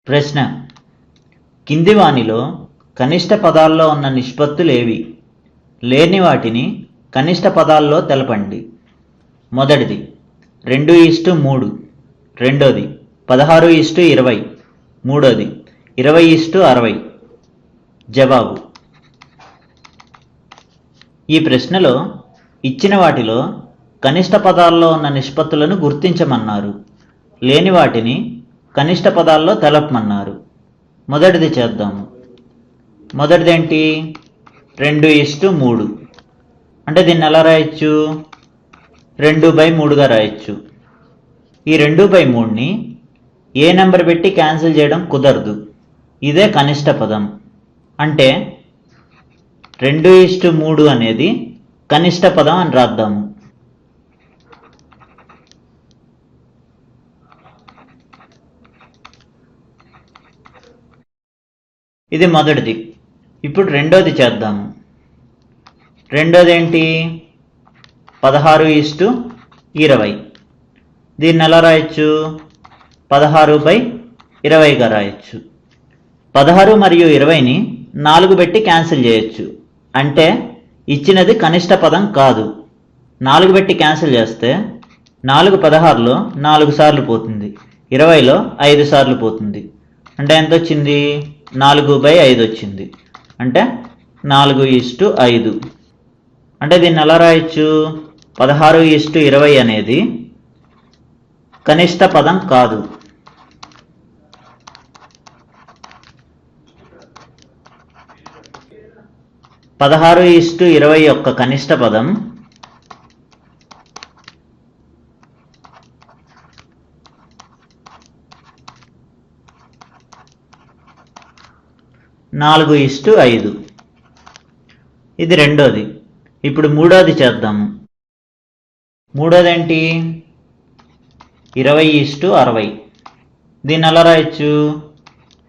ప్రశ్న: కింది వానిలో కనిష్ట పదాల్లో ఉన్న నిష్పత్తులేవి? లేని వాటిని కనిష్ట పదాల్లో తెలపండి. మొదటిది 2:3, రెండోది 16:20, మూడోది 20:60. జవాబు: ఈ ప్రశ్నలో ఇచ్చిన వాటిలో కనిష్ట పదాల్లో ఉన్న నిష్పత్తులను గుర్తించమన్నారు. లేని వాటిని కనిష్ట పదాల్లో తెలపమన్నారు. మొదటిది చేద్దాము. మొదటిదేంటి? 2:3. అంటే దీన్ని ఎలా రాయొచ్చు? 2/3గా రాయొచ్చు. ఈ 2/3ని ఏ నెంబర్ పెట్టి క్యాన్సిల్ చేయడం కుదరదు. ఇదే కనిష్ట పదం. అంటే 2:3 అనేది కనిష్ట పదం అని రాద్దాము. ఇది మొదటిది. ఇప్పుడు రెండోది చేద్దాము. రెండోది ఏంటి? 16:20. దీన్ని ఎలా రాయొచ్చు? 16/20గా రాయొచ్చు. 16 మరియు 20ని 4 పెట్టి క్యాన్సిల్ చేయొచ్చు. అంటే ఇచ్చినది కనిష్ట పదం కాదు. 4 పెట్టి క్యాన్సిల్ చేస్తే 4 16లో 4 సార్లు పోతుంది, 20లో 5 సార్లు పోతుంది. అంటే ఎంత వచ్చింది? 4/5 వచ్చింది. అంటే 4:5. అంటే దీన్ని ఎలా రాయొచ్చు? 16:20 అనేది కనిష్ట పదం కాదు. పదహారు 16:20 యొక్క కనిష్ట పదం 4:5. ఇది రెండోది. ఇప్పుడు మూడోది చేద్దాము. మూడోది ఏంటి? 20:60. దీన్ని ఎలా రాయొచ్చు?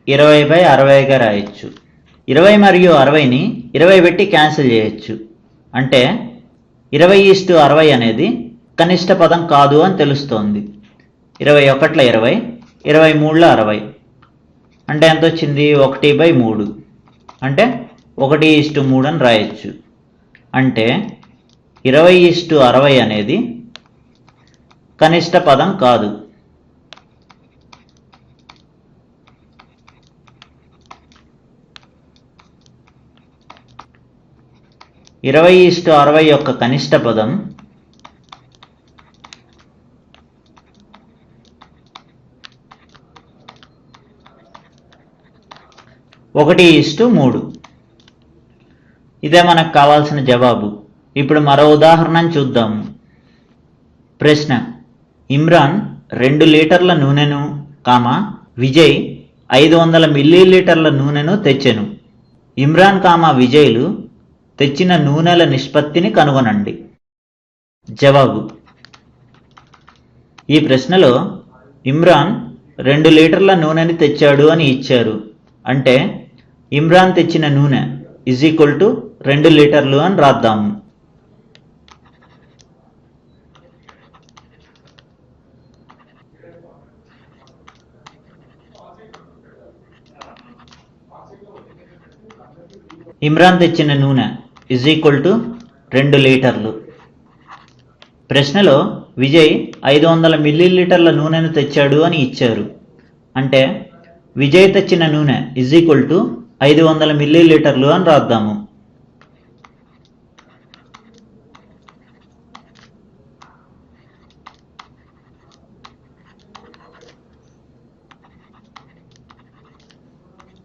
20/60గా రాయొచ్చు. 20 మరియు 60ని 20 పెట్టి క్యాన్సిల్ చేయొచ్చు. అంటే 20:60 అనేది కనిష్ట పదం కాదు అని తెలుస్తోంది. 21లో 20, 23లో 60. అంటే ఎంత వచ్చింది? 1/3. అంటే 1:3 అని రాయొచ్చు. అంటే 20:60 అనేది కనిష్ట పదం కాదు. ఇరవై 20:60 యొక్క కనిష్ట పదం 1:3. ఇదే మనకు కావాల్సిన జవాబు. ఇప్పుడు మరో ఉదాహరణను చూద్దాము. ప్రశ్న: ఇమ్రాన్ 2 లీటర్ల నూనెను, విజయ్ 500 మిల్లీలీటర్ల నూనెను తెచ్చెను. ఇమ్రాన్, విజయ్లు తెచ్చిన నూనెల నిష్పత్తిని కనుగొనండి. జవాబు: ఈ ప్రశ్నలో ఇమ్రాన్ 2 లీటర్ల నూనెని తెచ్చాడు అని ఇచ్చారు. అంటే ఇమ్రాన్ తెచ్చిన నూనె = 2 లీటర్లు అని రాద్దాము. ఇమ్రాన్ తెచ్చిన నూనె = 2 లీటర్లు. ప్రశ్నలో విజయ్ 500 మిల్లీలీటర్ల నూనెను తెచ్చాడు అని ఇచ్చారు. అంటే విజయ్ తెచ్చిన నూనె = 500 మిల్లీలీటర్లు అని రాద్దాము.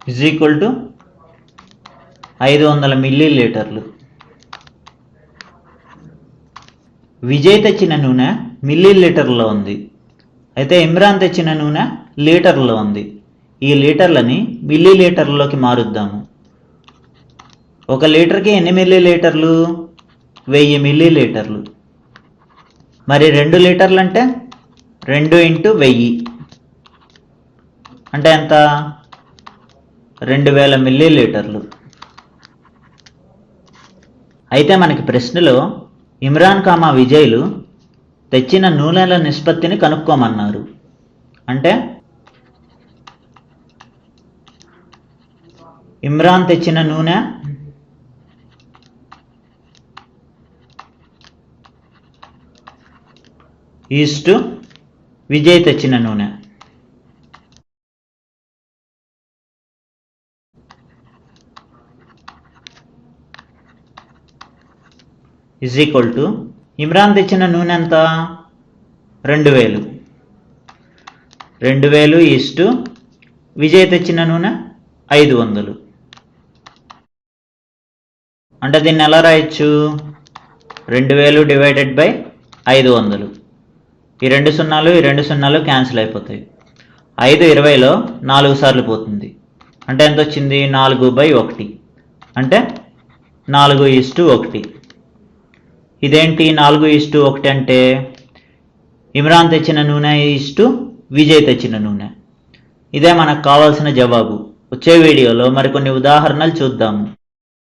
=500 మిల్లీలీటర్లు. విజయ్ తెచ్చిన నూనె మిల్లీలీటర్లో ఉంది. అయితే ఇమ్రాన్ తెచ్చిన నూనె లీటర్లో ఉంది. ఈ లీటర్లని మిల్లీలీటర్లోకి మారుద్దాము. 1 లీటర్కి ఎన్ని మిల్లీలీటర్లు? 1000 మిల్లీలీటర్లు. మరి 2 లీటర్లు అంటే 2 × 1000 అంటే ఎంత? 2000 మిల్లీలీటర్లు. అయితే మనకి ప్రశ్నలో ఇమ్రాన్, విజయ్లు తెచ్చిన నూనెల నిష్పత్తిని కనుక్కోమన్నారు. అంటే ఇమ్రాన్ తెచ్చిన నూనె ఈస్టు విజయ్ తెచ్చిన నూనె. ఈజ్ ఈక్వల్ టు ఇమ్రాన్ తెచ్చిన నూనె ఎంత? 2000. 2000 ఈస్టు విజయ్ తెచ్చిన నూనె 500. అంటే దీన్ని ఎలా రాయొచ్చు? 2000 డివైడెడ్ బై 500. ఈ 2 సున్నాలు క్యాన్సిల్ అయిపోతాయి. 5 20లో 4 సార్లు పోతుంది. అంటే ఎంత వచ్చింది? 4/1. అంటే 4:1. ఇదేంటి 4:1 అంటే? ఇమ్రాన్ తెచ్చిన నూనె ఈస్టు విజయ్ తెచ్చిన నూనె. ఇదే మనకు కావాల్సిన జవాబు. వచ్చే వీడియోలో మరికొన్ని ఉదాహరణలు చూద్దాము.